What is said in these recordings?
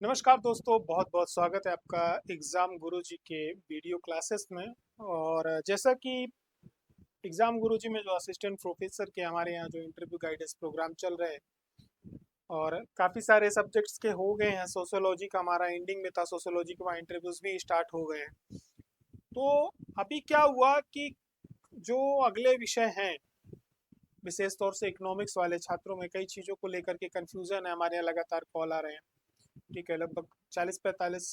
नमस्कार दोस्तों, बहुत बहुत स्वागत है आपका एग्ज़ाम गुरुजी के वीडियो क्लासेस में। और जैसा कि एग्ज़ाम गुरुजी में जो असिस्टेंट प्रोफेसर के हमारे यहाँ जो इंटरव्यू गाइडेंस प्रोग्राम चल रहे हैं और काफ़ी सारे सब्जेक्ट्स के हो गए हैं। सोशोलॉजी का हमारा एंडिंग में था, सोशोलॉजी के वहाँ इंटरव्यूज़ भी स्टार्ट हो गए हैं। तो अभी क्या हुआ कि जो अगले विषय हैं, विशेष तौर से इकोनॉमिक्स वाले छात्रों में कई चीज़ों को लेकर के कन्फ्यूज़न है। हमारे यहाँ लगातार कॉल आ रहे हैं। ठीक है, लगभग 40-45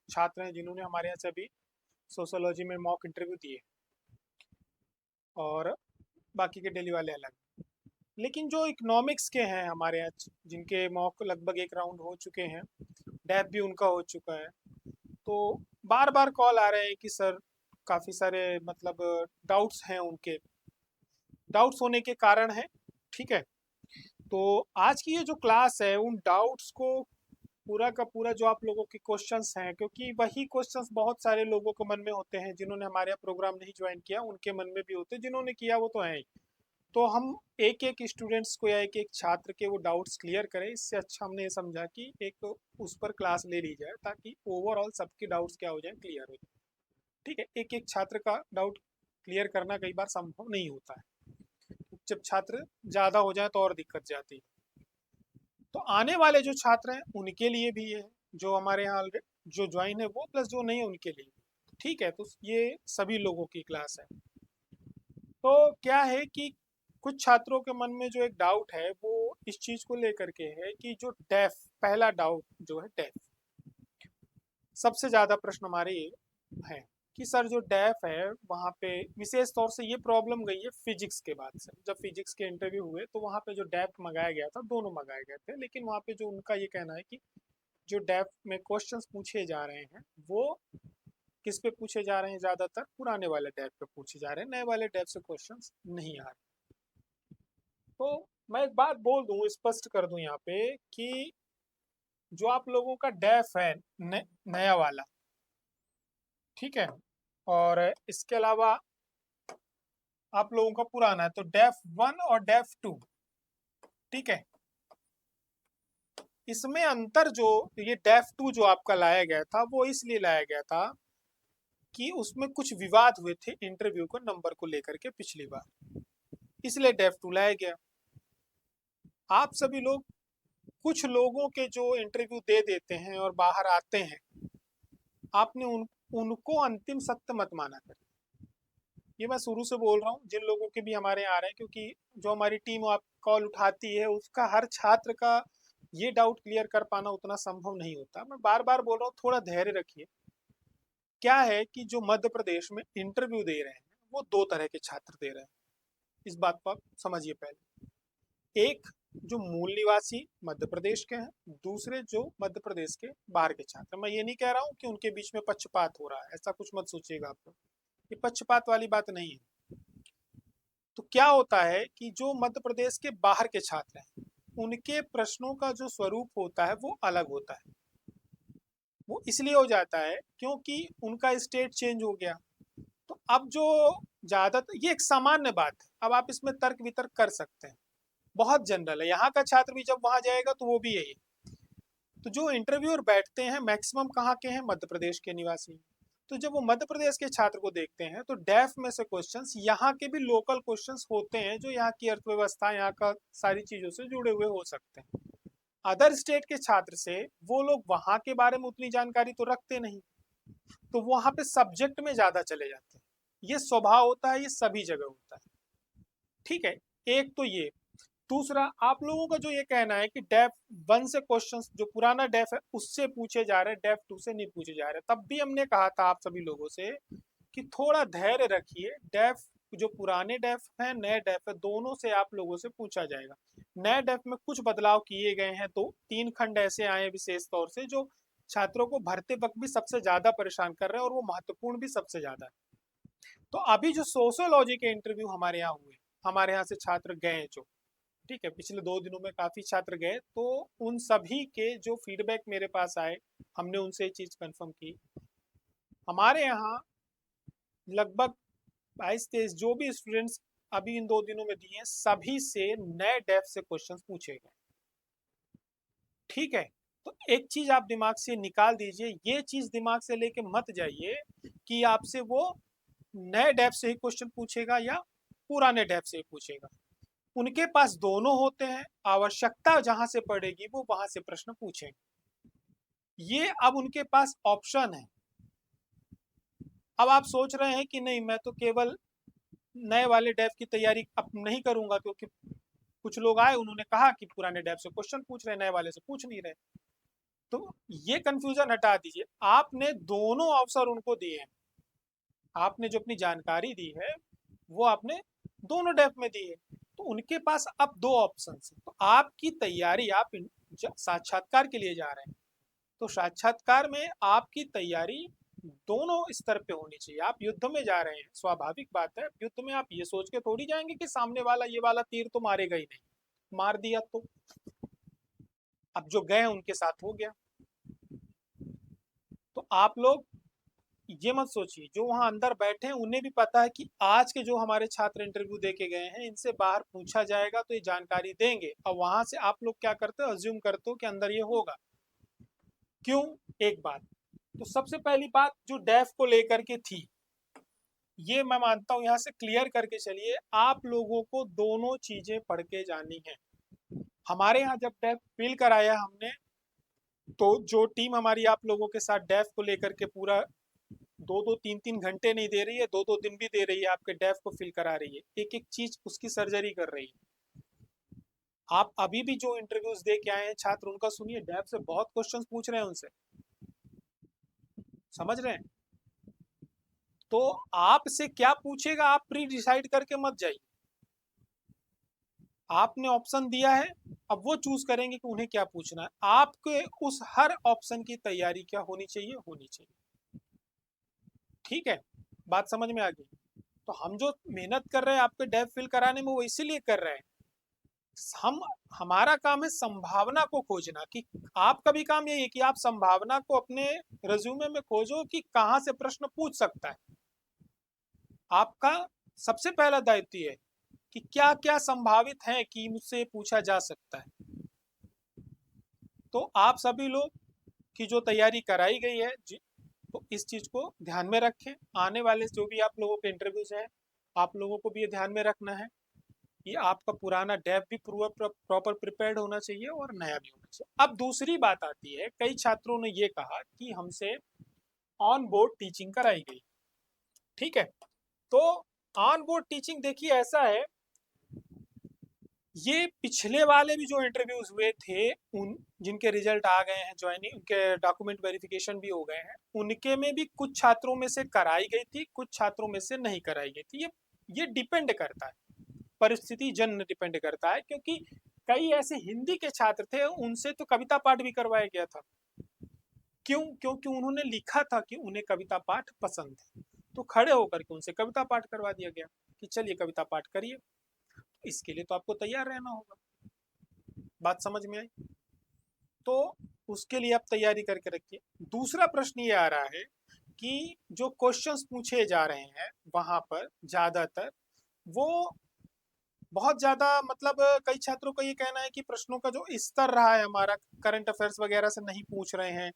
छात्र हैं जिन्होंने हमारे यहाँ से अभी सोशोलॉजी में मॉक इंटरव्यू दिए और बाकी के डेली वाले अलग। लेकिन जो इकोनॉमिक्स के हैं हमारे यहाँ जिनके मॉक लगभग एक राउंड हो चुके हैं, डैप भी उनका हो चुका है, तो बार बार कॉल आ रहे हैं कि सर काफ़ी सारे मतलब डाउट्स हैं उनके। डाउट्स होने के कारण है। ठीक है, तो आज की ये जो क्लास है उन डाउट्स को पूरा का पूरा जो आप लोगों के क्वेश्चंस हैं, क्योंकि वही क्वेश्चंस बहुत सारे लोगों के मन में होते हैं जिन्होंने हमारे यहाँ प्रोग्राम नहीं ज्वाइन किया, उनके मन में भी होते हैं, जिन्होंने किया वो तो है ही। तो हम एक एक स्टूडेंट्स को या एक एक छात्र के वो डाउट्स क्लियर करें। इससे अच्छा हमने ये समझा कि एक उस पर क्लास ले ली जाए ताकि ओवरऑल सबके डाउट्स क्या हो जाए, क्लियर हो जाए। ठीक है, एक एक छात्र का डाउट क्लियर करना कई बार संभव नहीं होता है। जब छात्र ज़्यादा हो जाए तो और दिक्कत जाती है। तो आने वाले जो छात्र हैं उनके लिए भी है, जो हमारे यहाँ जो ज्वाइन है वो प्लस जो नहीं है उनके लिए। ठीक है, तो ये सभी लोगों की क्लास है। तो क्या है कि कुछ छात्रों के मन में जो एक डाउट है वो इस चीज को लेकर के है कि जो डेफ, पहला डाउट जो है डेफ, सबसे ज्यादा प्रश्न हमारे ये है कि सर जो डेफ है वहाँ पे विशेष तौर से ये प्रॉब्लम गई है फिजिक्स के बाद से। जब फिजिक्स के इंटरव्यू हुए तो वहाँ पे जो डेफ मंगाया गया था, दोनों मंगाए गए थे, लेकिन वहाँ पे जो उनका ये कहना है कि जो डेफ में क्वेश्चंस पूछे जा रहे हैं वो किस पे पूछे जा रहे हैं, ज्यादातर पुराने वाले डेफ पे पूछे जा रहे हैं, नए वाले डेफ से क्वेश्चंस नहीं आ रहे। तो मैं एक बात बोल दूं, स्पष्ट कर दूं यहाँ पे कि जो आप लोगों का डेफ है नया वाला, ठीक है, और इसके अलावा आप लोगों का पुराना है, तो डेफ 1 और डेफ 2, ठीक है, इसमें अंतर जो ये डेफ 2 जो आपका लाया गया था वो इसलिए लाया गया था कि उसमें कुछ विवाद हुए थे इंटरव्यू को नंबर को लेकर के पिछली बार, इसलिए डेफ 2 लाया गया। आप सभी लोग, कुछ लोगों के जो इंटरव्यू दे देते हैं और बाहर आते हैं, आपने उनको अंतिम सत्य मत माना करें। ये मैं शुरू से बोल रहा हूँ, जिन लोगों के भी हमारे यहाँ आ रहे हैं, क्योंकि जो हमारी टीम आप कॉल उठाती है उसका हर छात्र का ये डाउट क्लियर कर पाना उतना संभव नहीं होता। मैं बार बार बोल रहा हूँ, थोड़ा धैर्य रखिए। क्या है कि जो मध्य प्रदेश में इंटरव्यू दे रहे हैं वो दो तरह के छात्र दे रहे हैं, इस बात को आप समझिए। पहले एक जो मूल निवासी मध्य प्रदेश के हैं, दूसरे जो मध्य प्रदेश के बाहर के छात्र। मैं ये नहीं कह रहा हूँ कि उनके बीच में पक्षपात हो रहा है, ऐसा कुछ मत सोचिएगा आप लोग, ये पक्षपात वाली बात नहीं है। तो क्या होता है कि जो मध्य प्रदेश के बाहर के छात्र हैं उनके प्रश्नों का जो स्वरूप होता है वो अलग होता है। वो इसलिए हो जाता है क्योंकि उनका स्टेट चेंज हो गया। तो अब जो ज्यादातर, ये एक सामान्य बात है, अब आप इसमें तर्क वितर्क कर सकते हैं, बहुत जनरल है। यहाँ का छात्र भी जब वहां जाएगा तो वो भी यही। तो जो इंटरव्यूअर बैठते हैं मैक्सिमम कहाँ के हैं, मध्य प्रदेश के निवासी। तो जब वो मध्य प्रदेश के छात्र को देखते हैं तो डेफ में से क्वेश्चंस यहाँ के भी लोकल क्वेश्चंस होते हैं, जो यहाँ की अर्थव्यवस्था, यहाँ का सारी चीजों से जुड़े हुए हो सकते हैं। अदर स्टेट के छात्र से वो लोग वहां के बारे में उतनी जानकारी तो रखते नहीं, तो वहां पे सब्जेक्ट में ज्यादा चले जाते हैं। ये स्वभाव होता है, ये सभी जगह होता है। ठीक है, एक तो ये। दूसरा, आप लोगों का जो ये कहना है कि डेफ 1 से क्वेश्चंस जो पुराना डेफ है उससे पूछे जा रहे हैं, डेफ 2 से नहीं पूछे जा रहे, तब भी हमने कहा था आप सभी लोगों से कि थोड़ा धैर्य रखिए। डेफ जो पुराने डेफ है, नए डेफ है, दोनों से आप लोगों से पूछा जाएगा। नए डेफ में कुछ बदलाव किए गए हैं, तो 3 खंड ऐसे आए हैं विशेष तौर से जो छात्रों को भरते वक्त भी सबसे ज्यादा परेशान कर रहे हैं और वो महत्वपूर्ण भी सबसे ज्यादा है। तो अभी जो सोशियोलॉजी के इंटरव्यू हमारे यहाँ हुए, हमारे यहाँ से छात्र गए जो, ठीक है, पिछले 2 दिनों में काफी छात्र गए, तो उन सभी के जो फीडबैक मेरे पास आए, हमने उनसे ये चीज कंफर्म की। हमारे यहाँ लगभग 22-23 जो भी स्टूडेंट्स अभी इन 2 दिनों में दिए, हैं, सभी से नए डेफ से क्वेश्चंस पूछे गए। ठीक है, तो एक चीज आप दिमाग से निकाल दीजिए, ये चीज दिमाग से लेके मत जाइए कि आपसे वो नए डेप से ही क्वेश्चन पूछेगा या पुराने डेप से ही पूछेगा। उनके पास दोनों होते हैं, आवश्यकता जहां से पड़ेगी वो वहां से प्रश्न पूछेंगे। ये अब उनके पास ऑप्शन है। अब आप सोच रहे हैं कि नहीं, मैं तो केवल नए वाले डेप की तैयारी अब नहीं करूंगा, क्योंकि कुछ लोग आए उन्होंने कहा कि पुराने डेप से क्वेश्चन पूछ रहे हैं, नए वाले से पूछ नहीं रहे। तो ये कंफ्यूजन हटा दीजिए, आपने दोनों अवसर उनको दिए हैं। आपने जो अपनी जानकारी दी है वो आपने दोनों डेप में दी है, तो उनके पास अब दो ऑप्शन है। तो आपकी तैयारी, आप साक्षात्कार के लिए जा रहे हैं, तो साक्षात्कार में आपकी तैयारी दोनों स्तर पे होनी चाहिए। आप युद्ध में जा रहे हैं, स्वाभाविक बात है, युद्ध में आप ये सोच के थोड़ी जाएंगे कि सामने वाला ये वाला तीर तो मारेगा ही नहीं, मार दिया तो अब जो गए उनके साथ हो गया। तो आप लोग ये मत सोचिए, जो वहां अंदर बैठे हैं उन्हें भी पता है कि आज के जो हमारे छात्र इंटरव्यू दे के गए हैं इनसे बाहर पूछा जाएगा तो ये जानकारी देंगे, और वहां से आप लोग क्या करते हो, अज्यूम करते हो कि अंदर ये होगा। क्यों? एक बात तो सबसे पहली बात जो डेफ को लेकर के थी, ये मैं मानता हूं, यहां से क्लियर करके चलिए, आप लोगों को दोनों चीजें पढ़ के जानी है। हमारे यहाँ जब डेफ फिल कराया हमने, तो जो टीम हमारी आप लोगों के साथ डेफ को लेकर के पूरा 2-2 3-3 घंटे नहीं दे रही है, 2-2 दिन भी दे रही है, आपके डेफ को फिल करा रही है, एक एक चीज उसकी सर्जरी कर रही है। आप अभी भी जो इंटरव्यूज दे के आए हैं छात्र, उनका सुनिए, डेफ से बहुत क्वेश्चंस पूछ रहे हैं उनसे, समझ रहे हैं? तो आपसे क्या पूछेगा आप प्री डिसाइड करके मत जाइए। आपने ऑप्शन दिया है, अब वो चूज करेंगे कि उन्हें क्या पूछना है। आपके उस हर ऑप्शन की तैयारी क्या होनी चाहिए, होनी चाहिए। ठीक है, बात समझ में आ गई? तो हम जो मेहनत कर रहे हैं आपके डेफ फिल कराने में, वो इसीलिए कर रहे हैं। हम हमारा काम है संभावना को खोजना, कि आपका भी काम यही है कि आप संभावना को अपने रिज्यूमे में खोजो कि कहाँ से प्रश्न पूछ सकता है। आपका सबसे पहला दायित्व है कि क्या क्या संभावित है कि मुझसे पूछा जा सकता है। तो आप सभी लोग की जो तैयारी कराई गई है जी, तो इस चीज को ध्यान में रखें। आने वाले जो भी आप लोगों के इंटरव्यूज हैं, आप लोगों को भी ये ध्यान में रखना है कि आपका पुराना डेप भी प्रॉपर प्रिपेयर्ड होना चाहिए और नया भी होना चाहिए। अब दूसरी बात आती है, कई छात्रों ने ये कहा कि हमसे ऑन बोर्ड टीचिंग कराई गई। ठीक है, तो ऑन बोर्ड टीचिंग देखिए ऐसा है, ये पिछले वाले भी जो इंटरव्यूज हुए थे, उन जिनके रिजल्ट आ गए हैं, ज्वाइनिंग उनके डॉक्यूमेंट वेरिफिकेशन भी हो गए हैं, उनके में भी कुछ छात्रों में से कराई गई थी, कुछ छात्रों में से नहीं कराई गई थी। ये डिपेंड करता है, परिस्थिति जन्य डिपेंड करता है, क्योंकि कई ऐसे हिंदी के छात्र थे उनसे तो कविता पाठ भी करवाया गया था। क्यों? क्योंकि उन्होंने लिखा था कि उन्हें कविता पाठ पसंद है, तो खड़े होकर के उनसे कविता पाठ करवा दिया गया कि चलिए कविता पाठ करिए। इसके लिए तो आपको तैयार रहना होगा। बात समझ में आई? तो उसके लिए आप तैयारी करके रखिए। दूसरा प्रश्न ये आ रहा है कि जो क्वेश्चंस पूछे जा रहे हैं वहां पर ज्यादातर वो बहुत ज्यादा, मतलब कई छात्रों का ये कहना है कि प्रश्नों का जो स्तर रहा है हमारा, करंट अफेयर्स वगैरह से नहीं पूछ रहे हैं,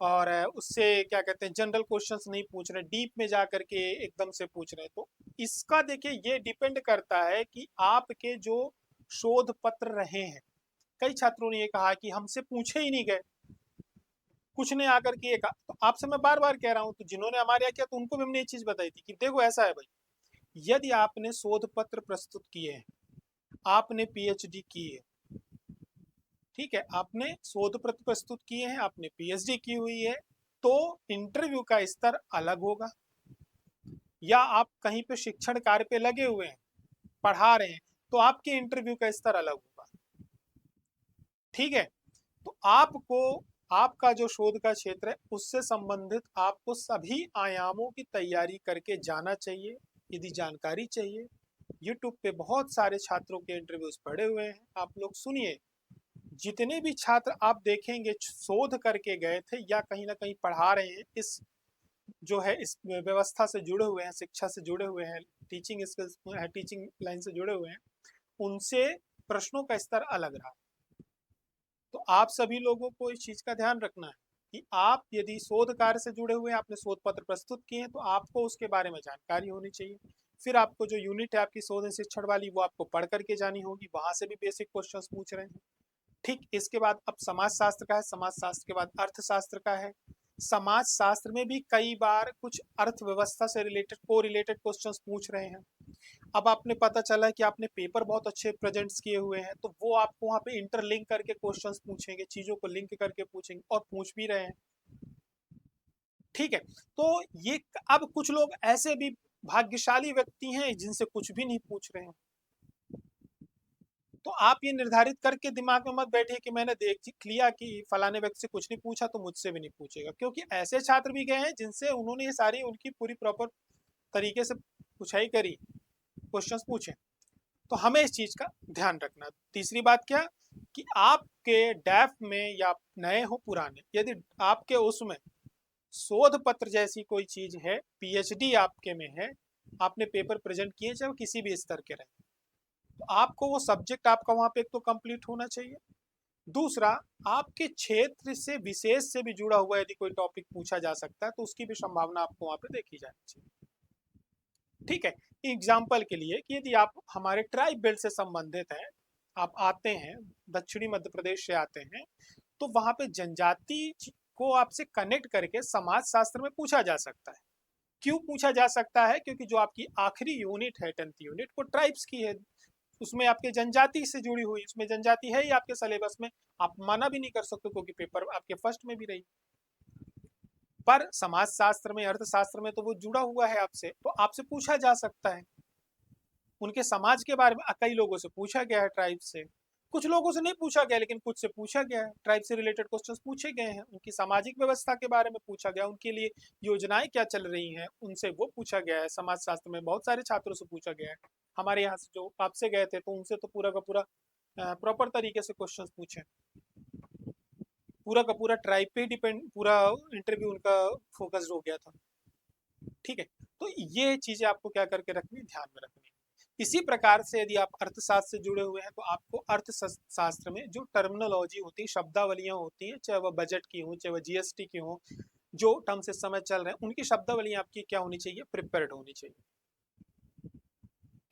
और उससे क्या कहते हैं, जनरल क्वेश्चंस नहीं पूछ रहे, डीप में जा करके एकदम से पूछ रहे हैं। तो इसका देखिए ये डिपेंड करता है कि आपके जो शोध पत्र रहे हैं। कई छात्रों ने ये कहा कि हमसे पूछे ही नहीं गए, कुछ ने आकर के ये कहा। तो आपसे मैं बार बार कह रहा हूं, तो जिन्होंने हमारे यहाँ किया तो उनको भी हमने ये चीज बताई थी कि देखो ऐसा है भाई, यदि आपने शोध पत्र प्रस्तुत किए हैं, आपने पीएचडी की है, ठीक है, आपने शोध पत्र प्रस्तुत किए हैं, आपने पीएचडी की हुई है, तो इंटरव्यू का स्तर अलग होगा। या आप कहीं पे शिक्षण कार्य पे लगे हुए हैं, पढ़ा रहे हैं, तो आपके इंटरव्यू का स्तर अलग होगा। ठीक है, तो आपको आपका जो शोध का क्षेत्र है उससे संबंधित आपको सभी आयामों की तैयारी करके जाना चाहिए। यदि जानकारी चाहिए, यूट्यूब पे बहुत सारे छात्रों के इंटरव्यूज पड़े हुए हैं, आप लोग सुनिए। जितने भी छात्र आप देखेंगे शोध करके गए थे या कहीं ना कहीं पढ़ा रहे हैं, इस जो है इस व्यवस्था से जुड़े हुए हैं, शिक्षा से जुड़े हुए हैं, टीचिंग स्किल्स टीचिंग लाइन से जुड़े हुए हैं, उनसे प्रश्नों का स्तर अलग रहा। तो आप सभी लोगों को इस चीज का ध्यान रखना है कि आप यदि शोध कार्य से जुड़े हुए आपने शोध पत्र प्रस्तुत किए हैं तो आपको उसके बारे में जानकारी होनी चाहिए। फिर आपको जो यूनिट है आपकी शोध शिक्षण वाली वो आपको पढ़ करके जानी होगी, वहां से भी बेसिक क्वेश्चंस पूछ रहे हैं। ठीक, इसके बाद अब समाज शास्त्र का है, समाज शास्त्र के बाद अर्थशास्त्र का है। समाज शास्त्र में भी कई बार कुछ अर्थव्यवस्था से रिलेटेड को रिलेटेड क्वेश्चंस पूछ रहे हैं। अब आपने पता चला है कि आपने पेपर बहुत अच्छे प्रेजेंट्स किए हुए हैं, तो वो आपको वहाँ पे इंटरलिंक करके क्वेश्चंस पूछेंगे, चीजों को लिंक करके पूछेंगे और पूछ भी रहे हैं। ठीक है, तो ये अब कुछ लोग ऐसे भी भाग्यशाली व्यक्ति हैं जिनसे कुछ भी नहीं पूछ रहे हैं। तो आप ये निर्धारित करके दिमाग में मत बैठिए कि मैंने देख लिया कि फलाने व्यक्ति से कुछ नहीं पूछा तो मुझसे भी नहीं पूछेगा, क्योंकि ऐसे छात्र भी गए हैं जिनसे उन्होंने ये सारी उनकी पूरी प्रॉपर तरीके से पुछाई करी, क्वेश्चंस पूछे। तो हमें इस चीज का ध्यान रखना। तीसरी बात क्या कि आपके डैफ में या नए हो पुराने, यदि आपके उसमें शोध पत्र जैसी कोई चीज है, पीएचडी आपके में है, आपने पेपर प्रेजेंट किए चाहे वो किसी भी स्तर के रहे, तो आपको वो सब्जेक्ट आपका वहां पे एक तो कंप्लीट होना चाहिए। दूसरा, आपके क्षेत्र से विशेष से भी जुड़ा हुआ यदि कोई टॉपिक पूछा जा सकता है तो उसकी भी संभावना आपको वहां पे देखी जानी चाहिए। ठीक है, एग्जाम्पल के लिए कि यदि आप हमारे ट्राइब बेल्ट से संबंधित हैं, आप आते हैं दक्षिणी मध्य प्रदेश से आते हैं, तो वहां पे जनजाति को आपसे कनेक्ट करके समाज शास्त्र में पूछा जा सकता है। क्यों पूछा जा सकता है? क्योंकि जो आपकी आखिरी यूनिट है 10th यूनिट वो ट्राइब्स की है, उसमें आपके जनजाति से जुड़ी हुई, उसमें जनजाति है ही आपके सिलेबस में, आप मना भी नहीं कर सकते क्योंकि पेपर आपके फर्स्ट में भी रही। पर समाज शास्त्र में, अर्थशास्त्र में तो वो जुड़ा हुआ है आपसे, तो आपसे पूछा जा सकता है उनके समाज के बारे में। कई लोगों से पूछा गया है ट्राइब से, कुछ लोगों से नहीं पूछा गया लेकिन कुछ से पूछा गया है, ट्राइब से रिलेटेड क्वेश्चंस पूछे गए हैं, उनकी सामाजिक व्यवस्था के बारे में पूछा गया, उनके लिए योजनाएं क्या चल रही हैं उनसे वो पूछा गया है। समाज शास्त्र में बहुत सारे छात्रों से पूछा गया है, हमारे यहाँ से जो आपसे गए थे तो उनसे तो पूरा का पूरा प्रॉपर तरीके से क्वेश्चन पूछे, पूरा का पूरा ट्राइब पे डिपेंड, पूरा इंटरव्यू उनका फोकस्ड हो गया था। ठीक है, तो ये चीजें आपको क्या करके रखनी, ध्यान में रखनी। इसी प्रकार से यदि आप अर्थशास्त्र से जुड़े हुए हैं तो आपको अर्थशास्त्र में जो टर्मिनोलॉजी होती है, शब्दावलियां होती हैं, चाहे वह बजट की हो चाहे वह जीएसटी की हो, जो टर्म्स इस समय चल रहे हैं उनकी शब्दावलियां आपकी क्या होनी चाहिए, प्रिपेयर्ड होनी चाहिए।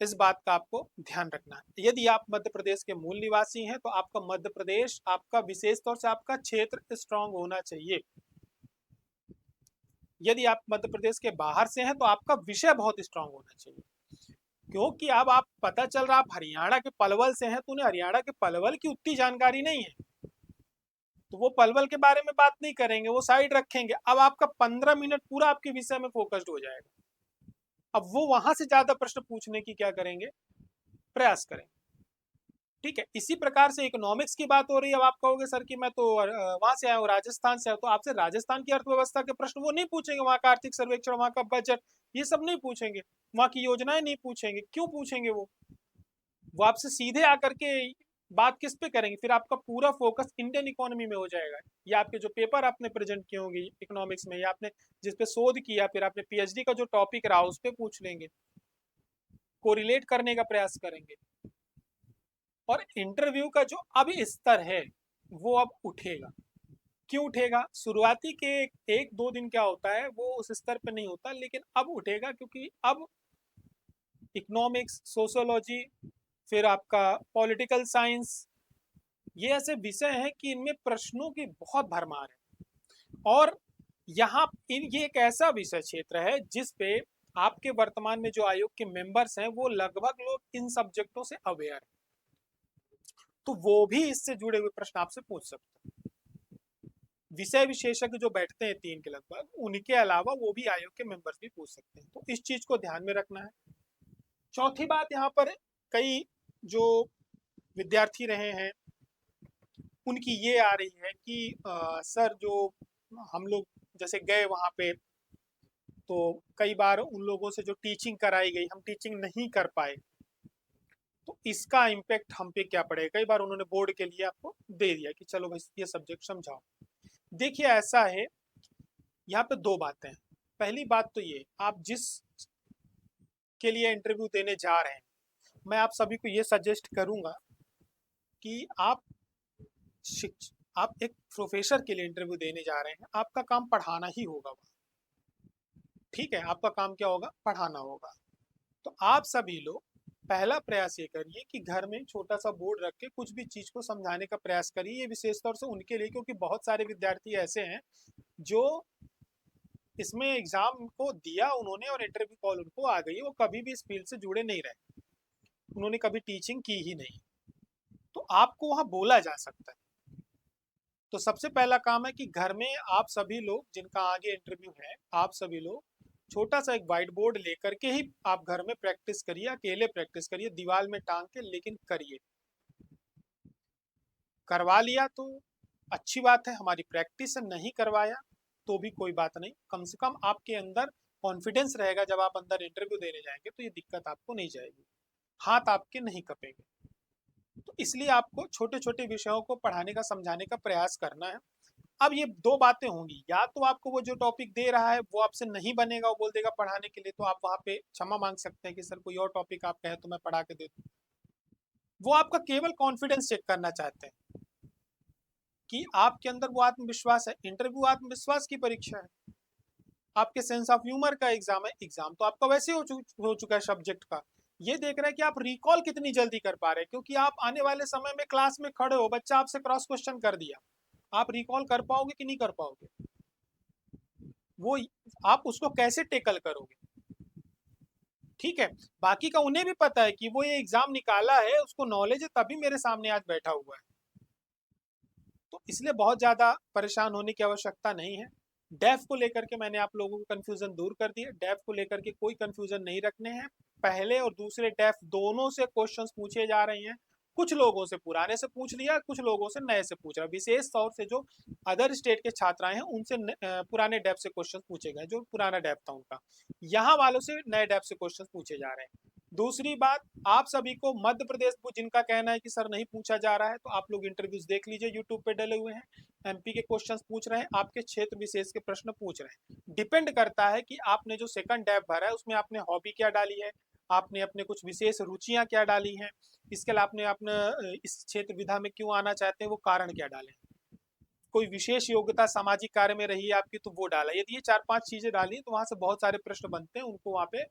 इस बात का आपको ध्यान रखना है। यदि आप मध्य प्रदेश के मूल निवासी हैं तो आपका मध्य प्रदेश, आपका विशेष तौर से आपका क्षेत्र स्ट्रांग होना चाहिए। यदि आप मध्य प्रदेश के बाहर से हैं तो आपका विषय बहुत स्ट्रांग होना चाहिए, क्योंकि अब आप पता चल रहा आप हरियाणा के पलवल से हैं तो उन्हें हरियाणा के पलवल की उतनी जानकारी नहीं है, तो वो पलवल के बारे में बात नहीं करेंगे, वो साइड रखेंगे। अब आपका 15 मिनट पूरा आपके विषय में फोकस्ड हो जाएगा, अब वो वहां से ज्यादा प्रश्न पूछने की क्या करेंगे, प्रयास करेंगे। ठीक है, इसी प्रकार से इकोनॉमिक्स की बात हो रही है। अब आप कहोगे सर कि मैं तो वहां से आया हूँ, राजस्थान से आया, तो आपसे राजस्थान की अर्थव्यवस्था के प्रश्न वो नहीं पूछेंगे, वहां का आर्थिक सर्वेक्षण, वहां का बजट, ये सब नहीं पूछेंगे, वहां की योजनाएं नहीं पूछेंगे। क्यों पूछेंगे? वो आपसे सीधे आकर के बात किस पे करेंगे? फिर आपका पूरा फोकस इंडियन इकोनॉमी में हो जाएगा, या आपके जो पेपर आपने प्रेजेंट किए होंगे इकोनॉमिक्स में, या आपने जिस पे शोध किया, फिर आपने पीएचडी का जो टॉपिक रहा उस पे पूछ लेंगे, कोरिलेट करने का प्रयास करेंगे। और इंटरव्यू का जो अब स्तर है वो अब उठेगा। क्यों उठेगा? शुरुआती के 1-2 दिन क्या होता है वो उस स्तर पे नहीं होता, लेकिन अब उठेगा क्योंकि अब इकोनॉमिक्स, सोशियोलॉजी, फिर आपका पॉलिटिकल साइंस, ये ऐसे विषय हैं कि इनमें प्रश्नों की बहुत भरमार है। और यहाँ ये एक ऐसा विषय क्षेत्र है जिस पे आपके वर्तमान में जो आयोग के मेंबर्स हैं वो लगभग लोग इन सब्जेक्टों से अवेयर हैं, तो वो भी इससे जुड़े हुए प्रश्न आपसे पूछ सकते हैं। विषय विशेषज्ञ जो बैठते हैं 3 के लगभग, उनके अलावा वो भी आयोग के मेंबर्स भी पूछ सकते हैं, तो इस चीज को ध्यान में रखना है। चौथी बात, यहाँ पर कई जो विद्यार्थी रहे हैं उनकी ये आ रही है कि सर जो हम लोग जैसे गए वहाँ पे तो कई बार उन लोगों से जो टीचिंग कराई गई हम टीचिंग नहीं कर पाए, तो इसका इम्पेक्ट हम पे क्या पड़ेगा। कई बार उन्होंने बोर्ड के लिए आपको दे दिया कि चलो भाई ये सब्जेक्ट समझाओ। देखिए ऐसा है, यहाँ पे 2 बातें हैं। पहली बात तो ये, आप जिस के लिए इंटरव्यू देने जा रहे हैं, मैं आप सभी को ये सजेस्ट करूंगा कि आप आप एक प्रोफेसर के लिए इंटरव्यू देने जा रहे हैं, आपका काम पढ़ाना ही होगा वहाँ। ठीक है, आपका काम क्या होगा? पढ़ाना होगा। तो आप सभी लोग पहला प्रयास ये करिए कि घर में छोटा सा बोर्ड रख के कुछ भी चीज को समझाने का प्रयास करिए। ये विशेष तौर से उनके लिए, क्योंकि बहुत सारे विद्यार्थी ऐसे हैं जो इसमें एग्जाम को दिया उन्होंने और इंटरव्यू कॉल उनको आ गई, वो कभी भी इस फील्ड से जुड़े नहीं रहे, उन्होंने कभी टीचिंग की ही नहीं, तो आपको वहाँ बोला जा सकता है। तो सबसे पहला काम है कि घर में आप सभी लोग जिनका आगे इंटरव्यू है, आप सभी लोग छोटा सा एक व्हाइट बोर्ड लेकर के ही आप घर में प्रैक्टिस करिए, अकेले प्रैक्टिस करिए, दीवार में टांग के, लेकिन करिए। करवा लिया तो अच्छी बात है, हमारी प्रैक्टिस है, नहीं करवाया तो भी कोई बात नहीं, कम से कम आपके अंदर कॉन्फिडेंस रहेगा। जब आप अंदर इंटरव्यू देने जाएंगे तो ये दिक्कत आपको नहीं जाएगी, हाथ आपके नहीं कपेंगे। तो इसलिए आपको छोटे छोटे विषयों को पढ़ाने का, समझाने का प्रयास करना है। अब ये दो बातें होंगी, या तो आपको वो जो टॉपिक दे रहा है वो आपसे नहीं बनेगा, वो बोल देगा पढ़ाने के लिए, तो आप वहाँ पे क्षमा मांग सकते हैं कि सर कोई और टॉपिक आप कहें तो मैं पढ़ा के दे दूँ। वो आपका केवल कॉन्फिडेंस चेक करना चाहते हैं कि आपके अंदर वो आत्मविश्वास है। इंटरव्यू आत्मविश्वास की परीक्षा है, आपके सेंस ऑफ ह्यूमर का एग्जाम है। एग्जाम तो आपका वैसे हो चुका है सब्जेक्ट का, ये देख रहे हैं कि आप रिकॉल कितनी जल्दी कर पा रहे हैं, क्योंकि आप आने वाले समय में क्लास में खड़े हो, बच्चा आपसे क्रॉस क्वेश्चन कर दिया, आप रिकॉल कर पाओगे कि नहीं कर पाओगे, वो आप उसको कैसे टेकल करोगे। ठीक है, बाकी का उन्हें भी पता है कि वो ये एग्जाम निकाला है, उसको नॉलेज है, तभी मेरे सामने आज बैठा हुआ है। तो इसलिए बहुत ज्यादा परेशान होने की आवश्यकता नहीं है। डेफ को लेकर के मैंने आप लोगों को कंफ्यूजन दूर कर दिया, डेफ को लेकर के कोई कंफ्यूजन नहीं रखने हैं। पहले और दूसरे डेफ दोनों से क्वेश्चंस पूछे जा रहे हैं, कुछ लोगों से पुराने से पूछ लिया, कुछ लोगों से नए से पूछ रहा। विशेष तौर से जो अदर स्टेट के छात्र हैं उनसे पुराने डेफ से क्वेश्चन पूछे गए, जो पुराना डेफ था उनका, यहाँ वालों से नए डेफ से क्वेश्चन पूछे जा रहे हैं। दूसरी बात, आप सभी को मध्य प्रदेश जिनका कहना है कि सर नहीं पूछा जा रहा है, तो आप लोग इंटरव्यूज देख लीजिए, यूट्यूब पे डले हुए हैं, एमपी के क्वेश्चंस पूछ रहे हैं, आपके क्षेत्र विशेष के प्रश्न पूछ रहे हैं। डिपेंड करता है कि आपने जो सेकंड डैप भरा है उसमें आपने हॉबी क्या डाली है, आपने अपने कुछ विशेष रुचियां क्या डाली हैं, इसके अलावा आपने अपने इस क्षेत्र विधा में क्यों आना चाहते हैं वो कारण क्या डाले, कोई विशेष योग्यता सामाजिक कार्य में रही है आपकी तो वो डाला। यदि ये चार पांच चीजें डाली तो वहां से बहुत सारे प्रश्न बनते हैं, उनको वहां पे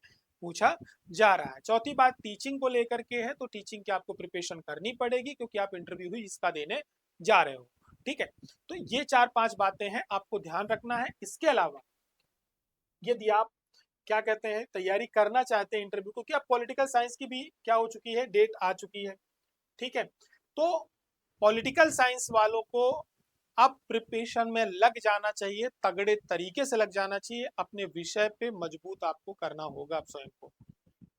पूछा जा रहा है। चौथी बात टीचिंग को लेकर के है, तो टीचिंग की आपको प्रिपरेशन करनी पड़ेगी, क्योंकि आप इंटरव्यू ही इसका देने जा रहे हो। ठीक है, तो ये चार पांच बातें हैं, आपको ध्यान रखना है। इसके अलावा यदि आप क्या कहते हैं तैयारी करना चाहते हैं इंटरव्यू को, क्योंकि अब पॉलिटिकल साइंस की भी क्या हो चुकी है, डेट आ चुकी है। ठीक है, तो पॉलिटिकल साइंस वालों को अब प्रिपरेशन में लग जाना चाहिए, तगड़े तरीके से लग जाना चाहिए, अपने विषय पे मजबूत आपको करना होगा आप स्वयं को।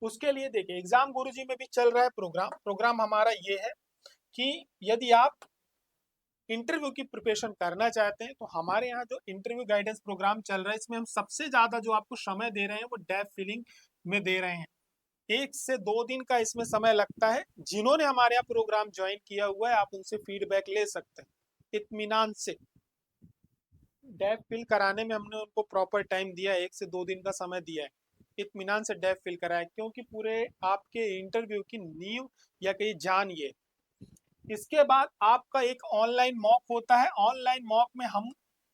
उसके लिए देखिए, एग्जाम गुरुजी में भी चल रहा है प्रोग्राम हमारा ये है कि यदि आप इंटरव्यू की प्रिपरेशन करना चाहते हैं तो हमारे यहाँ जो इंटरव्यू गाइडेंस प्रोग्राम चल रहा है, इसमें हम सबसे ज्यादा जो आपको समय दे रहे हैं वो डेफ फिलिंग में दे रहे हैं। 1 से 2 दिन का इसमें समय लगता है। जिन्होंने हमारे यहाँ प्रोग्राम ज्वाइन किया हुआ है आप उनसे फीडबैक ले सकते हैं इत्मीनान से। डेफ फिल कराने में हमने उनको प्रॉपर टाइम दिया है, 1 से 2 दिन का समय दिया है, इत्मीनान से डेफ फिल कराया, क्योंकि पूरे आपके इंटरव्यू की नींव या कहीं जान ये। इसके बाद आपका एक ऑनलाइन मॉक होता है। ऑनलाइन मॉक में हम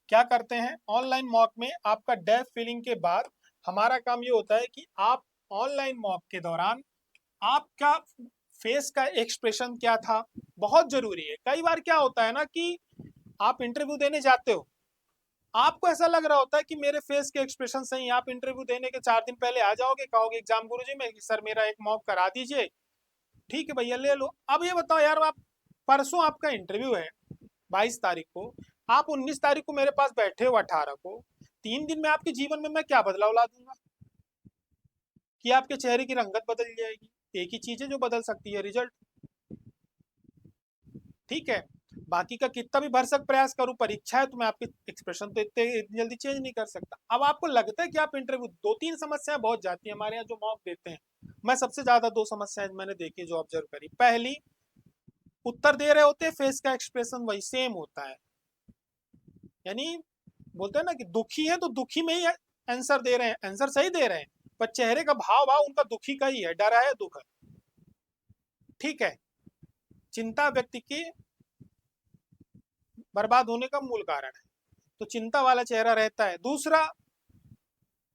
क्या करते हैं, ऑनलाइन मॉक में आपका डेफ फिलिंग के बाद हमारा काम ये होता है कि आप ऑनलाइन मॉक के दौरान आपका फेस का एक्सप्रेशन क्या था, बहुत जरूरी है। कई बार क्या होता है ना कि आप इंटरव्यू देने जाते हो, आपको ऐसा लग रहा होता है कि मेरे फेस के एक्सप्रेशन सही, आप इंटरव्यू देने के 4 दिन पहले आ जाओगे, कहोगे एग्जाम गुरुजी में सर मेरा एक मॉक करा दीजिए, ठीक है भैया ले लो। अब ये बताओ यार, आप परसों आपका इंटरव्यू है 22 तारीख को, आप 19 तारीख को मेरे पास बैठे हो 18 को, 3 दिन में आपके जीवन में मैं क्या बदलाव ला दूंगा कि आपके चेहरे की रंगत बदल जाएगी। एक ही चीज है जो बदल सकती है, रिजल्ट। ठीक है, बाकी का कितना भी भरसक प्रयास करूं, परीक्षा है तो मैं आपके एक्सप्रेशन तो इतनी जल्दी चेंज नहीं कर सकता। अब आपको लगता है कि आप इंटरव्यू, 2-3 समस्याएं बहुत जाती है हमारे यहाँ जो मॉक देते हैं, मैं सबसे ज्यादा 2 समस्याएं मैंने देखी जो ऑब्जर्व करी। पहली, उत्तर दे रहे होते हैं फेस का एक्सप्रेशन वही सेम होता है, यानी बोलते हैं ना कि दुखी है तो दुखी में ही आंसर दे रहे हैं, आंसर सही दे रहे हैं, पर चेहरे का भाव भाव उनका दुखी का ही है, डरा है, दुख है। ठीक है, चिंता व्यक्ति की बर्बाद होने का मूल कारण है। तो चिंता वाला चेहरा रहता है। दूसरा,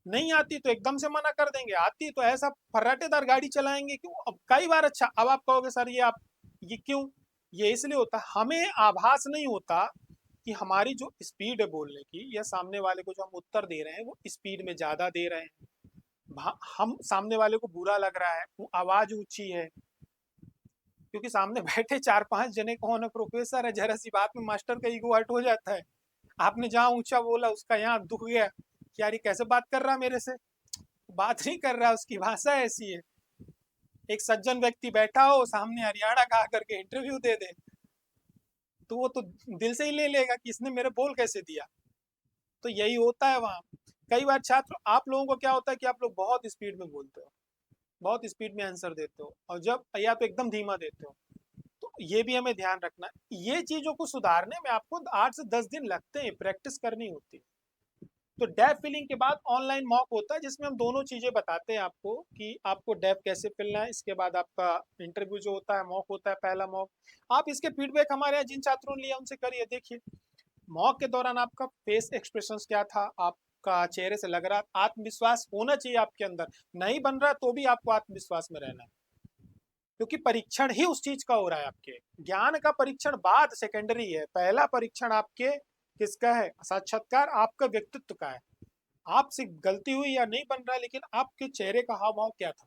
नहीं आती तो एकदम से मना कर देंगे, आती तो ऐसा फर्राटेदार गाड़ी चलाएंगे क्यों। अब कई बार, अच्छा अब आप कहोगे सर ये आप ये क्यों, ये इसलिए होता है हमें आभास नहीं होता कि हमारी जो स्पीड है बोलने की, या सामने वाले को जो हम उत्तर दे रहे हैं वो स्पीड में ज्यादा दे रहे हैं, हम सामने वाले को बुरा लग रहा है, वो आवाज ऊंची है, क्योंकि सामने बैठे 4-5 जने कौन है, प्रोफेसर है, जरा सी बात में मास्टर का ईगो हर्ट हो जाता है। आपने जहाँ ऊंचा बोला उसका यहाँ दुख गया कि यार ये कैसे बात कर रहा है मेरे से, बात नहीं कर रहा, उसकी भाषा ऐसी है। एक सज्जन व्यक्ति बैठा हो सामने हरियाणा गा करके इंटरव्यू दे दे, तो वो तो दिल से ही ले लेगा कि इसने मेरे बोल कैसे दिया। तो यही होता है वहाँ। कई बार छात्र, आप लोगों को क्या होता है कि आप लोग बहुत स्पीड में बोलते हो, बहुत स्पीड में आंसर देते हो, और जब या तो एकदम धीमा देते हो। तो ये भी हमें ध्यान रखना है। ये चीजों को सुधारने में आपको 8 से 10 दिन लगते हैं, प्रैक्टिस करनी होती है। तो डेफ फिलिंग के बाद ऑनलाइन मॉक होता है, जिसमें हम दोनों चीजें बताते हैं आपको कि आपको डेफ कैसे फिलना है। इसके बाद आपका इंटरव्यू जो होता है, मॉक होता है, पहला मॉक। आप इसके फीडबैक हमारे यहाँ जिन छात्रों ने लिया उनसे करिए, देखिए मॉक के दौरान आपका फेस एक्सप्रेशंस क्या था, आपका चेहरे से लग रहा, आत्मविश्वास होना चाहिए आपके अंदर। नहीं बन रहा तो भी आपको आत्मविश्वास में रहना है, क्योंकि परीक्षण ही उस चीज का हो रहा है। आपके ज्ञान का परीक्षण बाद सेकेंडरी है, पहला परीक्षण आपके किसका है, साक्षात्कार आपका व्यक्तित्व का है। आपसे गलती हुई या नहीं बन रहा है, लेकिन आपके चेहरे का हाव भाव क्या था,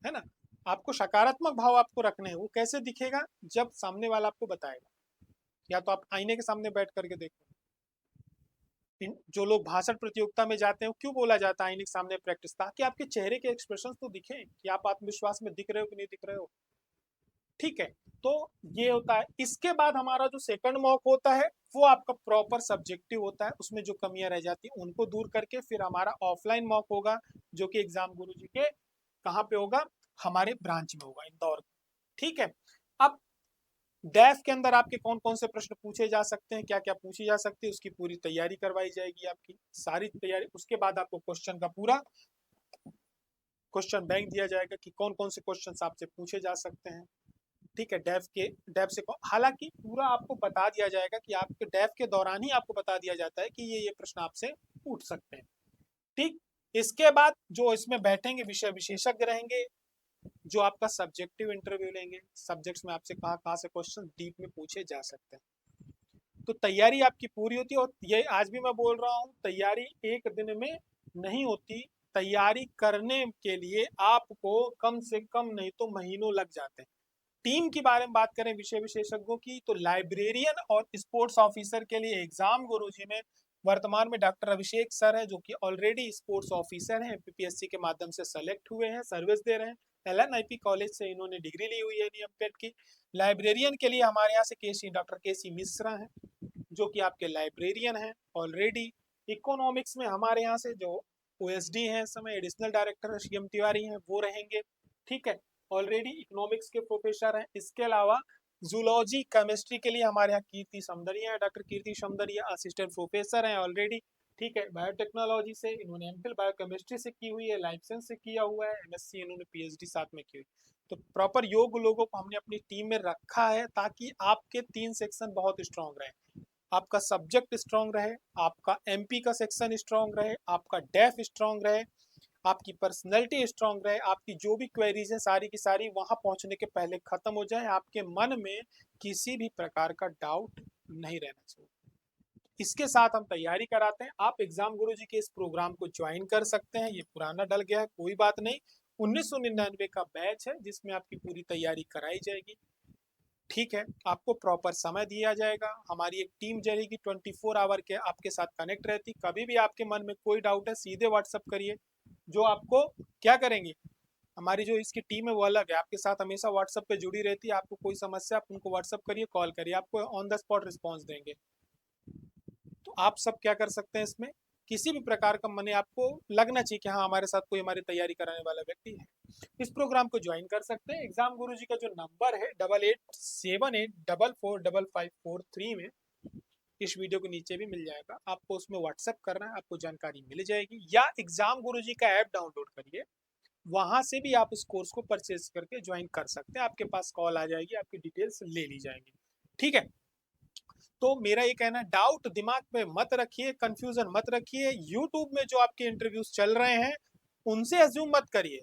है ना। आपको सकारात्मक भाव आपको रखने हैं। वो कैसे दिखेगा, जब सामने वाला आपको बताएगा, या तो आप आईने के सामने बैठ करके देखो। जो लोग भाषण प्रतियोगिता में जाते हैं, क्यों बोला जाता है आईने के सामने प्रैक्टिस, ताकि आपके चेहरे के एक्सप्रेशन तो दिखे कि आप आत्मविश्वास में दिख रहे हो कि नहीं दिख रहे हो। ठीक है, तो ये होता है। इसके बाद हमारा जो सेकंड मॉक होता है वो आपका प्रॉपर सब्जेक्टिव होता है, उसमें जो कमियां रह जाती हैं उनको दूर करके फिर हमारा ऑफलाइन मॉक होगा, जो कि एग्जाम गुरुजी के कहाँ पे होगा, हमारे ब्रांच में होगा, इंदौर। ठीक है, अब डैफ के अंदर आपके कौन कौन से प्रश्न पूछे जा सकते हैं, क्या क्या पूछी जा सकती है, उसकी पूरी तैयारी करवाई जाएगी, आपकी सारी तैयारी। उसके बाद आपको क्वेश्चन का पूरा क्वेश्चन बैंक दिया जाएगा कि कौन कौन से क्वेश्चन आपसे पूछे जा सकते हैं। ठीक है, डेफ से हालांकि पूरा आपको बता दिया जाएगा कि आपके डेफ के दौरान ही आपको बता दिया जाता है कि ये प्रश्न आपसे पूछ सकते हैं। ठीक, इसके बाद जो इसमें बैठेंगे विषय विशेषज्ञ रहेंगे, जो आपका सब्जेक्टिव इंटरव्यू लेंगे, सब्जेक्ट्स में आपसे कहाँ कहाँ से क्वेश्चन डीप में पूछे जा सकते हैं। तो तैयारी आपकी पूरी होती है, और ये आज भी मैं बोल रहा हूँ, तैयारी एक दिन में नहीं होती। तैयारी करने के लिए आपको कम से कम नहीं तो महीनों लग जाते हैं। टीम के बारे में बात करें विषय विशेषज्ञों की, तो लाइब्रेरियन और स्पोर्ट्स ऑफिसर के लिए एग्जाम गुरुजी में वर्तमान में डॉक्टर अभिषेक सर हैं, जो कि ऑलरेडी स्पोर्ट्स ऑफिसर हैं, पीपीएससी के माध्यम से सेलेक्ट हुए हैं, सर्विस दे रहे हैं। एलएनआईपी कॉलेज से इन्होंने डिग्री ली हुई है एमटेट की। लाइब्रेरियन के लिए हमारे यहाँ से डॉक्टर केसी मिश्रा हैं, जो कि आपके लाइब्रेरियन हैं ऑलरेडी। इकोनॉमिक्स में हमारे यहाँ से जो ओएसडी हैं, समय एडिशनल डायरेक्टर सीएम तिवारी हैं, वो रहेंगे। ठीक है, ऑलरेडी इकोनॉमिक्स के प्रोफेसर हैं। इसके अलावा जूलॉजी केमिस्ट्री के लिए हमारे यहाँ कीर्ति सौंदर्या है, डॉक्टर कीर्ति सौंदर्या असिस्टेंट प्रोफेसर हैं ऑलरेडी। ठीक है, बायोटेक्नोलॉजी से इन्होंने एमफिल बायोकेमिस्ट्री से की हुई है, लाइफ साइंस से किया हुआ है, एमएससी इन्होंने पीएचडी साथ में की हुई। तो प्रॉपर योग लोगों को हमने अपनी टीम में रखा है, ताकि आपके 3 सेक्शन बहुत स्ट्रांग रहे, आपका सब्जेक्ट स्ट्रांग रहे, आपका एमपी का सेक्शन स्ट्रांग रहे, आपका डेफ स्ट्रांग रहे, आपकी पर्सनैलिटी स्ट्रांग रहे, आपकी जो भी क्वेरीज है सारी की सारी वहां पहुंचने के पहले खत्म हो जाए, आपके मन में किसी भी प्रकार का डाउट नहीं रहना चाहिए। इसके साथ हम तैयारी कराते हैं। आप एग्जाम गुरुजी के इस प्रोग्राम को ज्वाइन कर सकते हैं, ये पुराना डल गया है, कोई बात नहीं। 1999 का बैच है, जिसमें आपकी पूरी तैयारी कराई जाएगी। ठीक है, आपको प्रॉपर समय दिया जाएगा, हमारी एक टीम रहेगी 24 आवर के आपके साथ कनेक्ट रहती। कभी भी आपके मन में कोई डाउट है सीधे व्हाट्सअप करिए, जो आपको क्या करेंगे, हमारी जो इसकी टीम है वो अलग है, आपके साथ हमेशा व्हाट्सअप पे जुड़ी रहती है। आपको कोई समस्या आप उनको व्हाट्सअप करिए, कॉल करिए, आपको ऑन द स्पॉट रिस्पॉन्स देंगे। तो आप सब क्या कर सकते हैं, इसमें किसी भी प्रकार का मने आपको लगना चाहिए कि हाँ हमारे साथ कोई हमारी तैयारी कराने वाला व्यक्ति है, इस प्रोग्राम को ज्वाइन कर सकते हैं। एग्जाम गुरुजी का जो नंबर है 8878445543 में इस वीडियो के नीचे भी मिल जाएगा, आपको उसमें व्हाट्सएप करना है, आपको जानकारी मिल जाएगी। या एग्जाम गुरुजी का ऐप डाउनलोड करिए, वहां से भी आप उस कोर्स को परचेज करके ज्वाइन कर सकते हैं। आपके पास कॉल आ जाएगी, आपकी डिटेल्स ले ली जाएंगी। ठीक है, तो मेरा ये कहना है, डाउट दिमाग में मत रखिए, कंफ्यूजन मत रखिए। यूट्यूब में जो आपके इंटरव्यूज चल रहे हैं उनसे अज्यूम मत करिए,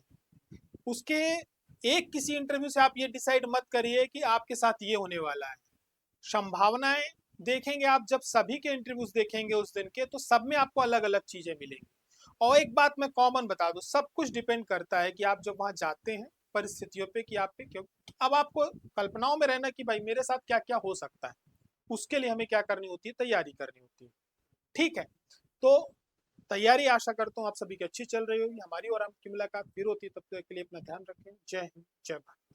उसके एक किसी इंटरव्यू से आप ये डिसाइड मत करिए कि आपके साथ ये होने वाला है। संभावनाएं देखेंगे आप, जब सभी के इंटरव्यूज देखेंगे उस दिन के, तो सब में आपको अलग अलग चीजें मिलेंगी। और एक बात मैं कॉमन बता दूं, सब कुछ डिपेंड करता है कि आप जब वहां जाते हैं परिस्थितियों पे, कि आप पे क्यों, अब आपको कल्पनाओं में रहना कि भाई मेरे साथ क्या क्या हो सकता है, उसके लिए हमें क्या करनी होती है, तैयारी करनी होती है। ठीक है, तो तैयारी आशा करता हूँ आप सभी की अच्छी चल रही होगी। हमारी और आपकी मुलाकात फिर होती है, तब तक के लिए अपना ध्यान रखें। जय हिंद, जय भारत।